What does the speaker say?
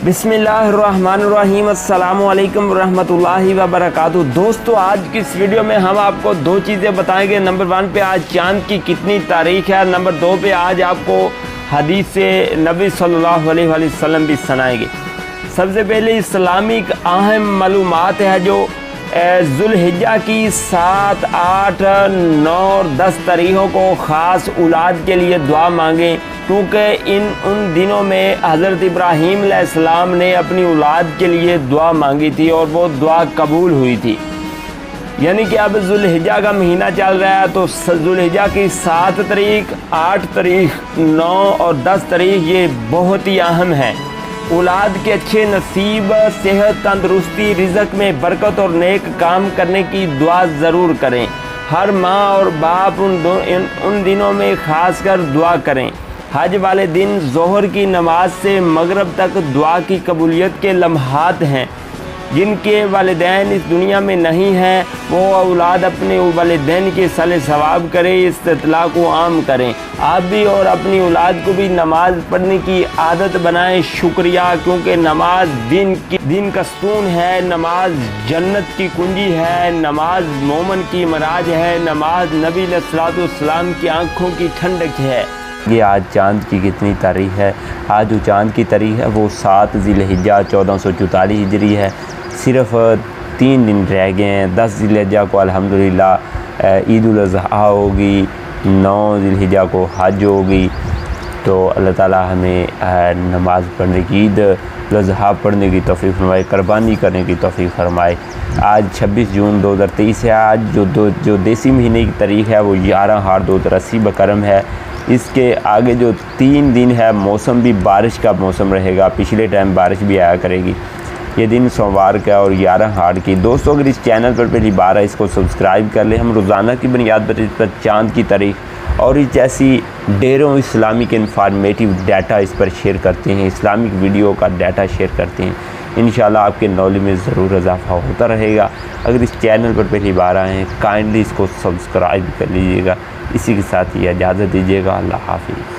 बिस्मिल्लाहिर्रहमानिर्रहीम। अस्सलामु अलैकुम रहमतुल्लाहि व बरकातुहू। दोस्तों, आज की इस वीडियो में हम आपको दो चीज़ें बताएंगे। नंबर 1 पे आज चांद की कितनी तारीख है, नंबर 2 पे आज आपको हदीस से नबी सल्लल्लाहु अलैहि वसल्लम भी सुनाएंगे। सबसे पहले इस्लामिक अहम मालूमात है जो ज़ुल्हिज्जा की 7, 8, 9 और 10 तारीखों को ख़ास औलाद के लिए दुआ मांगें, क्योंकि उन दिनों में हज़रत इब्राहीम अलैहिस्सलाम ने अपनी औलाद के लिए दुआ मांगी थी और वो दुआ कबूल हुई थी। यानी कि अब ज़ुल्हिज्जा का महीना चल रहा है, तो ज़ुल्हिज्जा की 7 तारीख, 8 तारीख, 9 और 10 तारीख ये बहुत ही अहम है। औलाद के अच्छे नसीब, सेहत, तंदुरुस्ती, रिज़्क में बरकत और नेक काम करने की दुआ ज़रूर करें। हर माँ और बाप उन दिनों में ख़ास कर दुआ करें। हज वाले दिन ज़ोहर की नमाज से मगरिब तक दुआ की कबूलियत के लम्हात हैं। जिनके वालिदैन इस दुनिया में नहीं हैं, वो औलाद अपने वालिदैन के साले सवाब करें, इस इत्तला को आम करें। आप भी और अपनी औलाद को भी नमाज पढ़ने की आदत बनाएं। शुक्रिया, क्योंकि नमाज दिन का सुकून है, नमाज जन्नत की कुंजी है, नमाज मोमन की मराज है, नमाज नबी अलैहिस्सलाम की आँखों की ठंडक है। ये आज चाँद की कितनी तारीख है? आज जो चाँद की तारीख है वो 7 ज़िलहिज्जा 1444 हिजरी है। सिर्फ़ 3 दिन रह गए हैं। 10 ज़िलहिज्जा को अल्हम्दुलिल्लाह ईद उल अज़हा होगी, 9 ज़िलहिज्जा को हज होगी। तो अल्लाह ताला हमें नमाज़ पढ़ने की, ईद उल अज़हा पढ़ने की तौफ़ीक़ फरमाए, कुर्बानी करने की तौफ़ीक़ फरमाए। आज 26 जून 2023 है। आज जो देसी महीने की तारीख है वो 11 हाड़ 2080 बकरम है। इसके आगे जो 3 दिन है मौसम भी बारिश का मौसम रहेगा। पिछले टाइम बारिश भी आया करेगी। ये दिन सोमवार का और 11 हाड़ की। दोस्तों, अगर इस चैनल पर पहली बार है इसको सब्सक्राइब कर लें। हम रोज़ाना की बुनियाद पर इस पर चाँद की तारीख और इस जैसी ढेरों इस्लामिक इन्फॉर्मेटिव डाटा इस पर शेयर करते हैं, इस्लामिक वीडियो का डाटा शेयर करते हैं। इंशाल्लाह आपके नॉलेज में ज़रूर इजाफ़ा होता रहेगा। अगर इस चैनल पर पहली बार आए हैं काइंडली इसको सब्सक्राइब कर लीजिएगा। इसी के साथ ही इजाज़त दीजिएगा। अल्लाह हाफ़िज़।